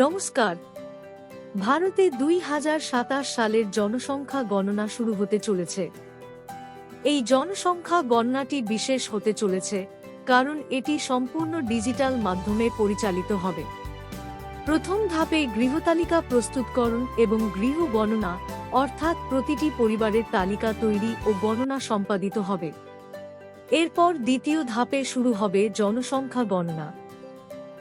নমস্কার। ভারতে 2027 সালের জনসংখ্যা গণনা শুরু হতে চলেছে। এই জনসংখ্যা গণনাটি বিশেষ হতে চলেছে কারণ এটি সম্পূর্ণ ডিজিটাল মাধ্যমে পরিচালিত হবে। প্রথম ধাপে গৃহতালিকা প্রস্তুতকরণ এবং গৃহ গণনা, অর্থাৎ প্রতিটি পরিবারের তালিকা তৈরি ও গণনা সম্পাদিত হবে। এরপর দ্বিতীয় ধাপে শুরু হবে জনসংখ্যা গণনা।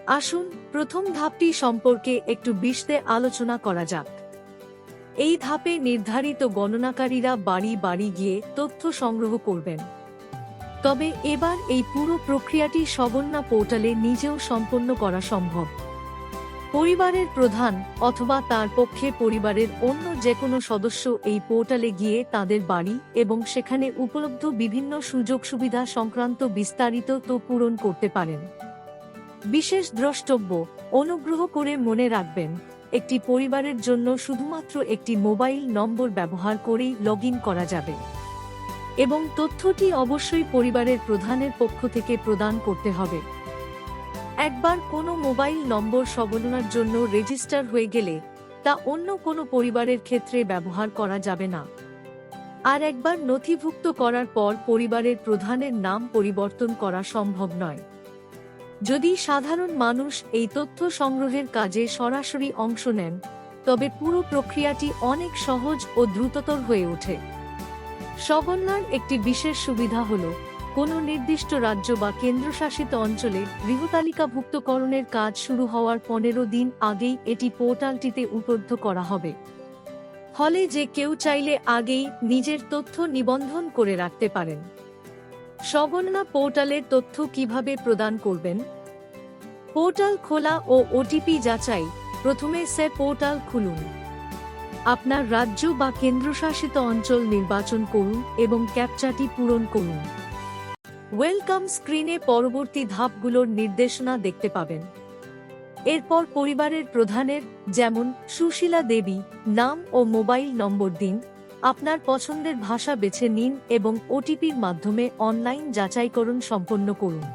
আসুন প্রথম ধাপটি সম্পর্কে একটু বিশদে আলোচনা করা যাক। এই ধাপে নির্ধারিত গণনাকারীরা বাড়ি বাড়ি গিয়ে তথ্য সংগ্রহ করবেন। তবে এবার এই পুরো প্রক্রিয়াটি সগণনা পোর্টালে নিজেও সম্পন্ন করা সম্ভব। পরিবারের প্রধান অথবা তার পক্ষে পরিবারের অন্য যে কোনো সদস্য এই পোর্টালে গিয়ে তাদের বাড়ি এবং সেখানে উপলব্ধ বিভিন্ন সুযোগ সুবিধা সংক্রান্ত বিস্তারিত তথ্য পূরণ করতে পারেন। বিশেষ দ্রষ্টব্য, অনুগ্রহ করে মনে রাখবেন, একটি পরিবারের জন্য শুধুমাত্র একটি মোবাইল নম্বর ব্যবহার করেই লগইন করা যাবে এবং তথ্যটি অবশ্যই পরিবারের প্রধানের পক্ষ থেকে প্রদান করতে হবে। একবার কোনো মোবাইল নম্বর সগণনার জন্য রেজিস্টার হয়ে গেলে তা অন্য কোনো পরিবারের ক্ষেত্রে ব্যবহার করা যাবে না। আর একবার নথিভুক্ত করার পর পরিবারের প্রধানের নাম পরিবর্তন করা সম্ভব নয়। যদি সাধারণ মানুষ এই তথ্য সংগ্রহের কাজে সরাসরি অংশ নেন, তবে পুরো প্রক্রিয়াটি অনেক সহজ ও দ্রুততর হয়ে ওঠে। সগণনার একটি বিশেষ সুবিধা হল, কোনো নির্দিষ্ট রাজ্য বা কেন্দ্রশাসিত অঞ্চলে গৃহতালিকাভুক্তকরণের কাজ শুরু হওয়ার 15 দিন আগেই এটি পোর্টালটিতে উপলব্ধ করা হবে। ফলে যে কেউ চাইলে আগেই নিজের তথ্য নিবন্ধন করে রাখতে পারেন। সগণনা পোর্টালের তথ্য কিভাবে প্রদান করবেন? পোর্টাল খোলা ও ওটিপি যাচাই। প্রথমে সে পোর্টাল খুলুন। আপনার রাজ্য বা কেন্দ্রশাসিত অঞ্চল নির্বাচন করুন এবং ক্যাপচাটি পূরণ করুন। ওয়েলকাম স্ক্রিনে পরবর্তী ধাপগুলোর নির্দেশনা দেখতে পাবেন। এরপর পরিবারের প্রধানের, যেমন সুশীলা দেবী, নাম ও মোবাইল নম্বর দিন। আপনার পছন্দের ভাষা বেছে নিন এবং ওটিপির মাধ্যমে অনলাইন যাচাইকরণ সম্পন্ন করুন।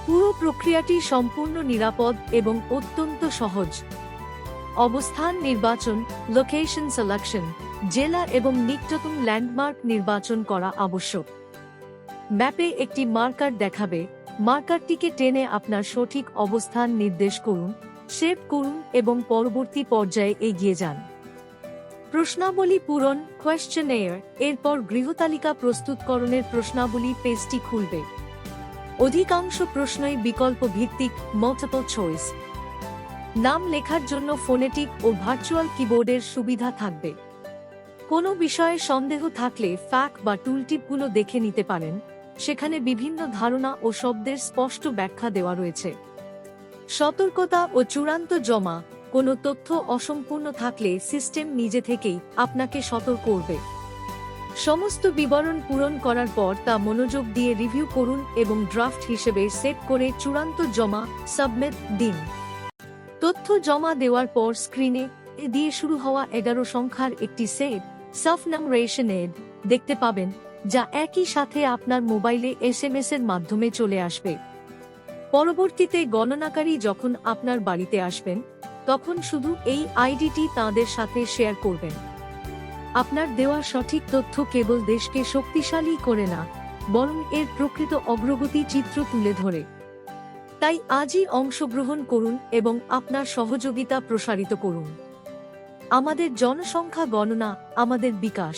পুরো প্রক্রিয়াটি সম্পূর্ণ নিরাপদ এবং অত্যন্ত সহজ। অবস্থান নির্বাচন, লোকেশন সিলেকশন, জেলা এবং নিকটতম ল্যান্ডমার্ক নির্বাচন করা আবশ্যক। ম্যাপে একটি মার্কার দেখাবে। মার্কারটিকে টেনে আপনার সঠিক অবস্থান নির্দেশ করুন, সেভ করুন এবং পরবর্তী পর্যায়ে এগিয়ে যান। প্রশ্নাবলী পূরণ, কোয়েশ্চেনেয়ার। এরপর গৃহতালিকা প্রস্তুতকরণের প্রশ্নাবলী পেজটি খুলবে। অধিকাংশ প্রশ্নই বিকল্প ভিত্তিক, মাল্টিপল চয়েস। নাম লেখার জন্য ফোনেটিক ও ভার্চুয়াল কিবোর্ডের সুবিধা থাকবে। কোনো বিষয়ে সন্দেহ থাকলে ফ্যাক বা টুলটিপগুলো দেখে নিতে পারেন। সেখানে বিভিন্ন ধারণা ও শব্দের স্পষ্ট ব্যাখ্যা দেওয়া রয়েছে। সতর্কতা ও চূড়ান্ত জমা। কোনো তথ্য অসম্পূর্ণ থাকলে সিস্টেম নিজে থেকেই আপনাকে সতর্ক করবে। সমস্ত বিবরণ পূরণ করার পর তা মনোযোগ দিয়ে রিভিউ করুন এবং ড্রাফট হিসেবে সেভ করে চূড়ান্ত জমা, সাবমিট দিন। তথ্য জমা দেওয়ার পর স্ক্রিনে দিয়ে শুরু হওয়া 11 সংখ্যার একটি সেভ সাফনামরেশন এড দেখতে পাবেন, যা একই সাথে আপনার মোবাইলে SMS এর মাধ্যমে চলে আসবে। পরবর্তীতে গণনাকারী যখন আপনার বাড়িতে আসবেন, তখন শুধু এই আইডিটি তাঁদের সাথে শেয়ার করবেন। আপনার দেওয়া সঠিক তথ্য কেবল দেশকে শক্তিশালী করে না, বরং এর প্রকৃত অগ্রগতি চিত্র তুলে ধরে। তাই আজই অংশগ্রহণ করুন এবং আপনার সহযোগিতা প্রসারিত করুন। আমাদের জনসংখ্যা গণনা, আমাদের বিকাশ।